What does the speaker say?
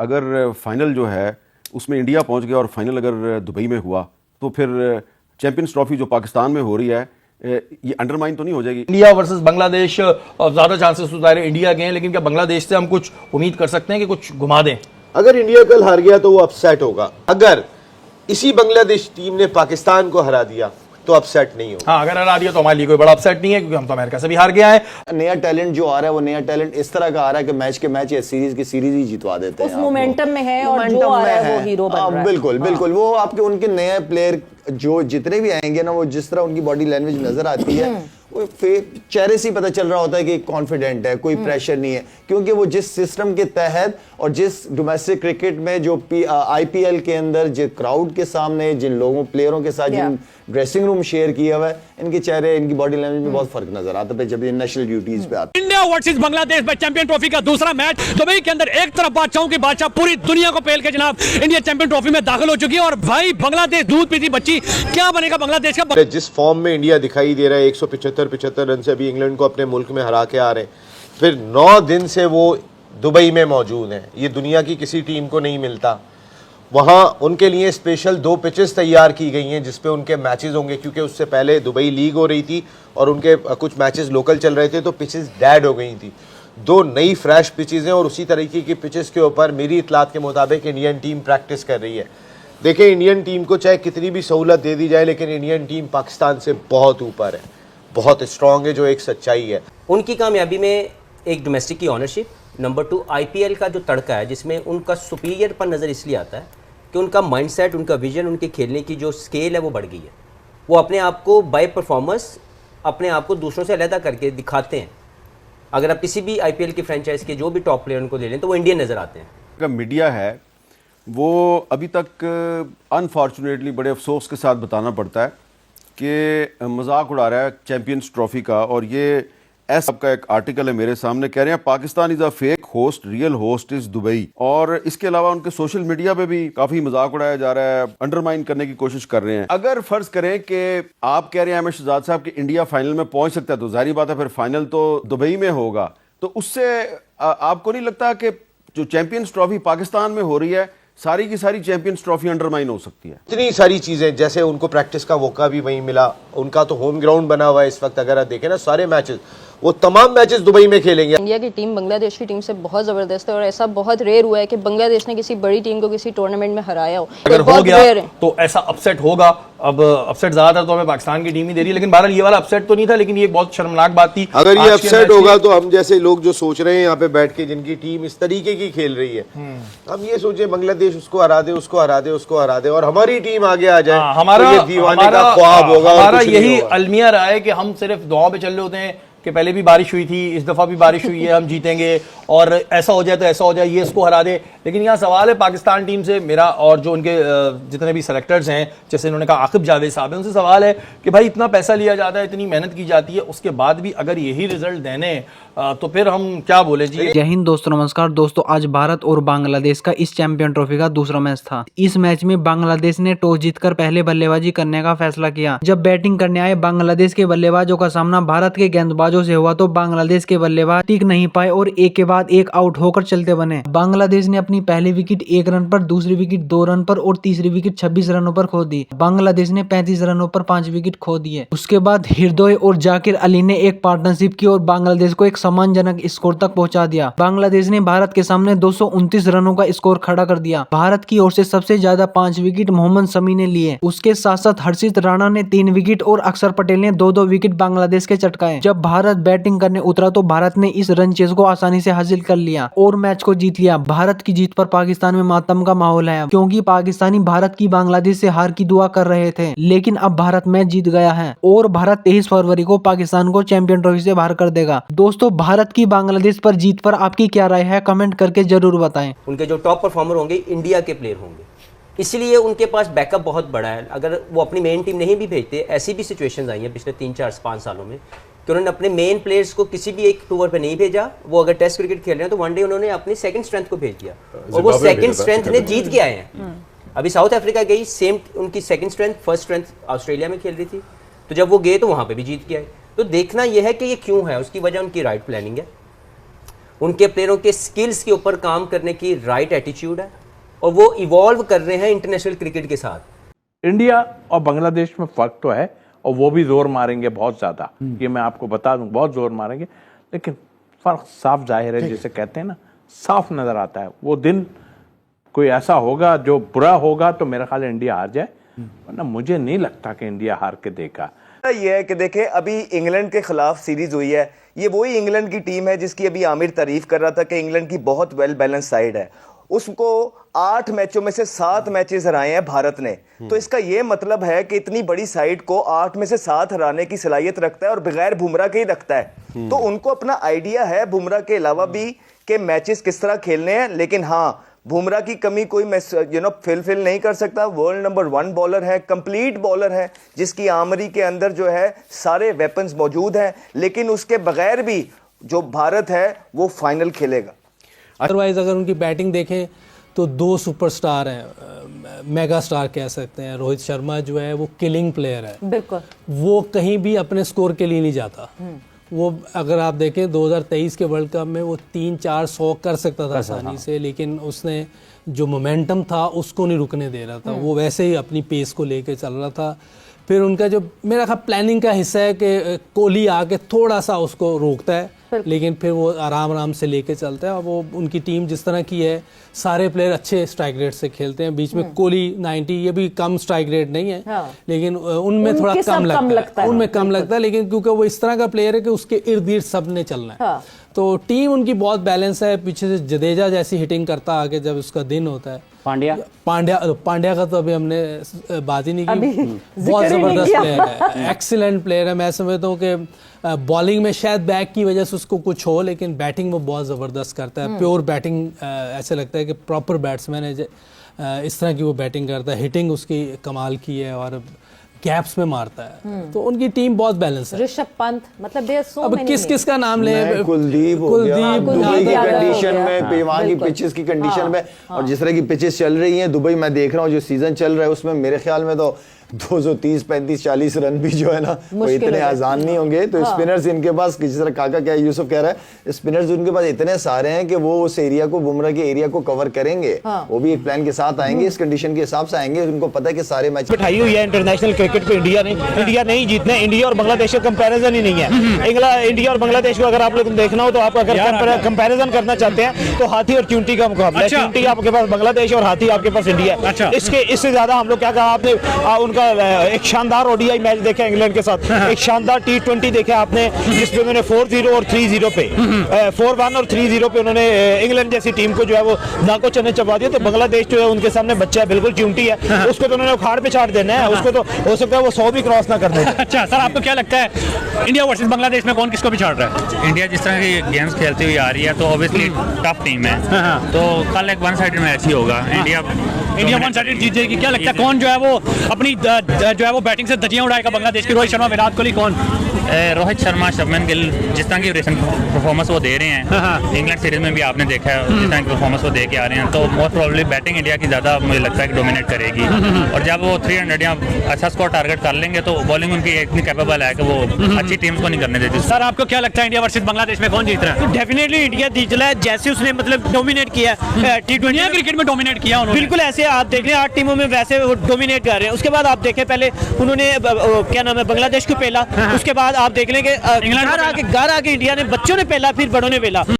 अगर फाइनल जो है उसमें इंडिया पहुंच गया और फाइनल अगर दुबई में हुआ तो फिर चैंपियंस ट्रॉफी जो पाकिस्तान में हो रही है ये अंडरमाइन तो नहीं हो जाएगी? इंडिया वर्सेस बांग्लादेश ज्यादा चांसेस तो ज़ाहिर है इंडिया के हैं, लेकिन क्या बांग्लादेश से हम कुछ उम्मीद कर सकते हैं कि कुछ घुमा दें? अगर इंडिया कल हार गया तो वो अपसेट होगा। अगर इसी बांग्लादेश टीम ने पाकिस्तान को हरा दिया तो अपसेट नहीं होगा। हाँ, अगर हरा दिया तो हमारे लिए कोई बड़ा अपसेट नहीं है, क्योंकि हम तो अमेरिका से भी हार गया है। नया टैलेंट जो आ रहा है वो नया टैलेंट इस तरह का आ रहा है कि मैच के मैच या सीरीज की सीरीज ही जितवा देते हैं। उस मोमेंटम में है और जो आ रहा है वो हीरो बन रहा है। बिल्कुल बिल्कुल, वो आपके उनके नए प्लेयर जो जितने भी आएंगे ना, वो जिस तरह उनकी बॉडी लैंग्वेज नजर आती है, वो चेहरे से पता चल रहा होता है कि कॉन्फिडेंट है, कोई प्रेशर नहीं है, क्योंकि वो जिस सिस्टम के तहत और जिस डोमेस्टिक क्रिकेट में जो आईपीएल के अंदर जिस क्राउड के सामने जिन लोगों प्लेयरों के साथ जिन ड्रेसिंग रूम शेयर किया हुआ है, इनके चेहरे इनकी बॉडी लैंग्वेज में बहुत फर्क नजर आता है जब ये नेशनल ड्यूटीज पे आते हैं। इंडिया वर्सेस बांग्लादेश में चैंपियन ट्रॉफी का दूसरा मैच दुबई के अंदर एक तरफ बादशाहों की बादशाह पूरी दुनिया को पेल के जनाब इंडिया चैंपियन ट्रॉफी में दाखिल हो चुकी है। और भाई बांग्लादेश दूध पीती बच्ची, क्या बनेगा बांग्लादेश का? जिस फॉर्म में इंडिया दिखाई दे रहा है 175 रन से अभी इंग्लैंड को अपने मुल्क में हरा के आ रहे हैं, फिर 9 दिन से वो दुबई में मौजूद हैं, ये दुनिया की किसी टीम को नहीं मिलता। वहाँ उनके लिए स्पेशल 2 पिचेस तैयार की गई हैं जिसपे उनके मैचेस होंगे, क्योंकि उससे पहले दुबई लीग हो रही थी और उनके कुछ मैचेस लोकल चल रहे थे, तो पिचेस डेड हो गई थी। 2 नई फ्रेश पिचेस हैं और उसी तरीके की पिचेस के ऊपर मेरी इतलात के मुताबिक इंडियन टीम प्रैक्टिस कर रही है। देखिए, इंडियन टीम को चाहे कितनी भी सहूलत दे दी जाए, लेकिन इंडियन टीम पाकिस्तान से बहुत ऊपर है, बहुत स्ट्रांग है, जो एक सच्चाई है। उनकी कामयाबी में एक डोमेस्टिक की ऑनरशिप, नंबर 2 आईपीएल का जो तड़का है जिसमें उनका सुपीरियर पर नज़र इसलिए आता है कि उनका माइंडसेट, उनका विजन, उनके खेलने की जो स्केल है वो बढ़ गई है। वो अपने आप को बाय परफॉर्मेंस अपने आप को दूसरों से अलग करके दिखाते हैं। अगर आप किसी भी आईपीएल की फ्रेंचाइज के जो भी टॉप प्लेयर उनको ले लें तो वो इंडियन नज़र आते हैं। मीडिया है वो अभी तक अनफॉर्चुनेटली बड़े अफसोस के साथ बताना पड़ता है कि मजाक उड़ा रहा है चैंपियंस ट्रॉफी का। और ये एस का एक आर्टिकल है मेरे सामने, कह रहे हैं Pakistan is a fake host, real host is Dubai. और इसके अलावा उनके सोशल मीडिया पे भी काफी मजाक उड़ाया जा रहा है, अंडरमाइन करने की कोशिश कर रहे हैं। अगर फर्ज करें कि आप कह रहे हैं अहमद शहजाद साहब कि इंडिया फाइनल में पहुंच सकता है, तो जाहिर बात है फिर फाइनल तो दुबई में होगा। तो उससे आपको नहीं लगता कि जो चैंपियंस ट्रॉफी पाकिस्तान में हो रही है, सारी की सारी चैंपियंस ट्रॉफी अंडरमाइन हो सकती है? इतनी सारी चीजें, जैसे उनको प्रैक्टिस का मौका भी वहीं मिला, उनका तो होम ग्राउंड बना हुआ है इस वक्त। अगर आप देखें ना सारे मैचेस, वो तमाम मैचेस दुबई में खेलेंगे। इंडिया की टीम बांग्लादेश की टीम से बहुत जबरदस्त है और ऐसा बहुत रेयर हुआ है कि बांग्लादेश ने किसी बड़ी टीम को किसी टूर्नामेंट में हराया हो। अगर हो गया तो ऐसा अपसेट होगा। अब अपसेट ज्यादातर तो हमें पाकिस्तान की टीम ही दे रही है, लेकिन बहरहाल ये वाला अपसेट तो नहीं था, लेकिन ये बहुत शर्मनाक बात थी। अगर ये अपसेट होगा तो हम जैसे लोग जो सोच रहे हैं यहाँ पे बैठ के, जिनकी टीम इस तरीके की खेल रही है, हम ये सोचे बांग्लादेश उसको हरा दे, उसको हरा दे, उसको हरा दे और हमारी टीम आगे आ जाए, हमारा तो दीवाने का ख्वाब होगा। हमारा यही अलमिया रहा है कि हम सिर्फ दुआओं पे चल रहे होते हैं कि पहले भी बारिश हुई थी, इस दफा भी बारिश हुई है, हम जीतेंगे और ऐसा हो जाए तो ऐसा हो जाए, ये इसको हरा दे। लेकिन यहाँ सवाल है पाकिस्तान टीम से मेरा और जो उनके जितने भी सेलेक्टर्स हैं, जैसे उन्होंने कहा आकिब जावेद साहब हैं, उनसे सवाल है कि भाई इतना पैसा लिया जाता है, इतनी मेहनत की जाती है, उसके बाद भी अगर यही रिजल्ट देने तो फिर हम क्या बोले जी। जय हिंद दोस्तों, नमस्कार दोस्तों। आज भारत और बांग्लादेश का इस चैंपियन ट्रॉफी का दूसरा मैच था। इस मैच में बांग्लादेश ने टॉस जीतकर पहले बल्लेबाजी करने का फैसला किया। जब बैटिंग करने आए बांग्लादेश के बल्लेबाजों का सामना भारत के गेंदबाजों से हुआ तो बांग्लादेश के बल्लेबाज टिक नहीं पाए और एक के बाद एक आउट होकर चलते बने। बांग्लादेश ने अपनी पहली विकेट 1 रन पर, दूसरी विकेट 2 रन पर और तीसरी विकेट 26 रनों पर खो दी। बांग्लादेश ने 35 रनों पर 5 विकेट खो दिए। उसके बाद हृदय और जाकिर अली ने एक पार्टनरशिप की और बांग्लादेश को एक सम्मानजनक स्कोर तक पहुंचा दिया। बांग्लादेश ने भारत के सामने 229 रनों का स्कोर खड़ा कर दिया। भारत की ओर से सबसे ज्यादा 5 विकेट मोहम्मद शमी ने लिए। उसके साथ साथ हर्षित राणा ने 3 विकेट और अक्षर पटेल ने 2-2 विकेट बांग्लादेश के चटकाए। जब भारत बैटिंग करने उतरा तो भारत ने इस रन चेस को आसानी से हासिल कर लिया और मैच को जीत लिया। भारत की जीत पर पाकिस्तान में मातम का माहौल है, क्योंकि पाकिस्तानी भारत की बांग्लादेश से हार की दुआ कर रहे थे, लेकिन अब भारत मैच जीत गया है और भारत 23 फरवरी को पाकिस्तान को चैंपियन ट्रॉफी से बाहर कर देगा। दोस्तों, भारत की बांग्लादेश पर जीत पर आपकी क्या राय है, कमेंट करके जरूर बताएं। उनके जो टॉप परफॉर्मर होंगे इंडिया के प्लेयर होंगे, इसलिए उनके पास बैकअप बहुत बड़ा है। अगर वो अपनी मेन टीम नहीं भी भेजते, ऐसी भी सिचुएशंस आई हैं पिछले 3-4-5 सालों में कि उन्होंने अपने मेन प्लेयर्स को किसी भी एक टूर पे नहीं भेजा। वो अगर टेस्ट क्रिकेट खेल रहे हैं तो वनडे उन्होंने अपनी सेकंड स्ट्रेंथ को भेज दिया और वो सेकंड स्ट्रेंथ ने जीत के आए हैं। अभी साउथ अफ्रीका गई, सेम उनकी second strength, first strength Australia में खेल रही थी, तो जब वो गए तो वहाँ पे भी जीत के आए। तो देखना यह है कि ये क्यों है, उसकी वजह उनकी राइट प्लानिंग है। उनके प्लेयरों के स्किल्स के ऊपर काम करने की राइट एटीट्यूड है और वो इवॉल्व कर रहे हैं इंटरनेशनल क्रिकेट के साथ। इंडिया और बांग्लादेश में फ़र्क तो है और वो भी जोर मारेंगे बहुत ज़्यादा, ये मैं आपको बता दूं, बहुत जोर मारेंगे, लेकिन फ़र्क साफ जाहिर है, जिसे कहते हैं ना, साफ नज़र आता है। वो दिन कोई ऐसा होगा जो बुरा होगा तो मेरा ख्याल है इंडिया हार जाए, वरना मुझे नहीं लगता कि इंडिया हार के देगा। ये है कि देखें, अभी इंग्लैंड के खिलाफ सीरीज हुई है, ये वही इंग्लैंड की टीम है जिसकी अभी आमिर तारीफ कर रहा था कि इंग्लैंड की बहुत वेल बैलेंस साइड है। उसको 8 मैचों में से 7 मैचेस हराए हैं भारत ने, तो इसका ये मतलब है कि इतनी बड़ी साइड को 8 में से 7 हराने की सलाहियत रखता है और बगैर बुमराह के ही रखता है। तो उनको अपना आइडिया है बुमराह के अलावा भी कि मैचेस किस तरह खेलने हैं, लेकिन हाँ, बुमराह की कमी कोई फिल नहीं कर सकता। वर्ल्ड नंबर 1 बॉलर है, कंप्लीट बॉलर है, जिसकी आमरी के अंदर जो है सारे वेपन्स मौजूद हैं, लेकिन उसके बगैर भी जो भारत है वो फाइनल खेलेगा। अदरवाइज अगर उनकी बैटिंग देखें तो 2 सुपरस्टार हैं, मेगा स्टार कह सकते हैं। रोहित शर्मा जो है वो किलिंग प्लेयर है, बिल्कुल, वो कहीं भी अपने स्कोर के लिए नहीं जाता। वो अगर आप देखें 2023 के वर्ल्ड कप में वो 3-4 कर सकता था आसानी से, लेकिन उसने जो मोमेंटम था उसको नहीं रुकने दे रहा था, वो वैसे ही अपनी पेस को लेके चल रहा था। फिर उनका जो मेरा ख्याल प्लानिंग का हिस्सा है कि कोहली आके थोड़ा सा उसको रोकता है, लेकिन फिर वो आराम आराम से लेके चलता है। और वो उनकी टीम जिस तरह की है, सारे प्लेयर अच्छे स्ट्राइक रेट से खेलते हैं। बीच में कोहली 90, ये भी कम स्ट्राइक रेट नहीं है, लेकिन उनमें थोड़ा कम लगता है, उनमें कम लगता है, लेकिन क्योंकि वो इस तरह का प्लेयर है कि उसके इर्द गिर्द सब ने चलना है। तो टीम उनकी बहुत बैलेंस है। पीछे से जडेजा जैसी हिटिंग करता आगे जब उसका दिन होता है। पांड्या का तो अभी हमने बात ही नहीं की, बहुत ज़बरदस्त प्लेयर है, एक्सीलेंट प्लेयर है। मैं समझता हूँ कि बॉलिंग में शायद बैक की वजह से उसको कुछ हो, लेकिन बैटिंग वो बहुत ज़बरदस्त करता है। प्योर बैटिंग, ऐसे लगता है कि प्रॉपर बैट्समैन है, इस तरह की वो बैटिंग करता है। हिटिंग उसकी कमाल की है और गैप्स में मारता है। तो उनकी टीम बहुत बैलेंस है। ऋषभ पंत, मतलब अब किस का नाम ले, कुलदीप दुबई की कंडीशन में, वहाँ की पिचेस की कंडीशन में, और जिस तरह की पिचेस चल रही हैं दुबई, मैं देख रहा हूँ जो सीजन चल रहा है उसमें मेरे ख्याल में तो 230, 35, 40 रन भी जो है ना वो इतने आसान नहीं होंगे। तो स्पिनर्स इनके पास, जिस तरह काका क्या यूसुफ कह रहा है, स्पिनर्स उनके पास इतने सारे हैं कि वो उस एरिया को, बुमराह के एरिया को कवर करेंगे। वो भी एक प्लान के साथ आएंगे, इस कंडीशन के हिसाब से आएंगे। उनको पता है कि सारे मैच बिठाई हुई है इंटरनेशनल क्रिकेट पे। इंडिया नहीं जीतना, इंडिया और बांग्लादेश का कंपैरिजन ही नहीं है। इंडिया और बांग्लादेश को अगर आप लोग देखना हो तो आप अगर कंपैरिजन करना चाहते हैं तो हाथी और चींटी का मुकाबला है। चींटी आपके पास बांग्लादेश और हाथी आपके पास इंडिया। इससे ज्यादा हम लोग क्या कहा आपने, उनका एक शानदार ओडीआई मैच देखा इंग्लैंड के साथ, एक शानदार T20 देखा आपने, जिसमें उन्होंने 4-0 और 3-0 पे 4-1 और 3-0 पे उन्होंने इंग्लैंड जैसी टीम को जो है वो नाको चने चबा दिया। तो बांग्लादेश जो है उनके सामने बच्चा है, बिल्कुल च्यूंटी है, उसको तो उन्होंने उखाड़ पे छाड़ देना है, उसको तो हो सकता है वो 100 भी क्रॉस ना कर दे। अच्छा सर, आपको क्या लगता है इंडिया वर्सेस बांग्लादेश में कौन किसको भी छाड़ रहा है? इंडिया जिस तरह की गेम्स खेलती हुई आ रही है तो ऑब्वियसली टफ टीम है, तो कल एक 1 साइडेड मैच ही होगा। इंडिया 1 साइडेड जीत जाएगी। क्या लगता है कौन जो है वो अपनी जो है वो बैटिंग से धज्जियां उड़ाएगा बांग्लादेश की? रोहित शर्मा, विराट कोहली, कौन? रोहित शर्मा, शुभमन गिल, जिस तरह की रिसेंट परफॉर्मेंस वो दे रहे हैं, इंग्लैंड सीरीज में भी आपने देखा है जिस तरह की परफॉर्मेंस वो दे के आ रहे हैं, तो मोस्ट प्रोबेबली बैटिंग इंडिया की ज़्यादा मुझे लगता है कि डोमिनेट करेगी। और जब वो 300 या अच्छा स्कोर टारगेट कर लेंगे तो बॉलिंग उनकी इतनी कैपेबल है कि वो अच्छी टीम्स को नहीं करने देती। सर आपको क्या लगता है इंडिया वर्सेस बांग्लादेश में कौन जीत रहा है? डेफिनेटली इंडिया जीत रहा है, जैसे उसने मतलब डोमिनेट किया T20 क्रिकेट में डोमिनेट किया उन्होंने। बिल्कुल ऐसे आप देख रहे हैं 8 टीमों में वैसे वो डोमिनेट कर रहे हैं। उसके बाद आप देखें, पहले उन्होंने क्या नाम है बांग्लादेश को पहला, उसके बाद आप देख लें कि घर आके इंडिया ने, बच्चों ने पहला, फिर बड़ों ने पहला।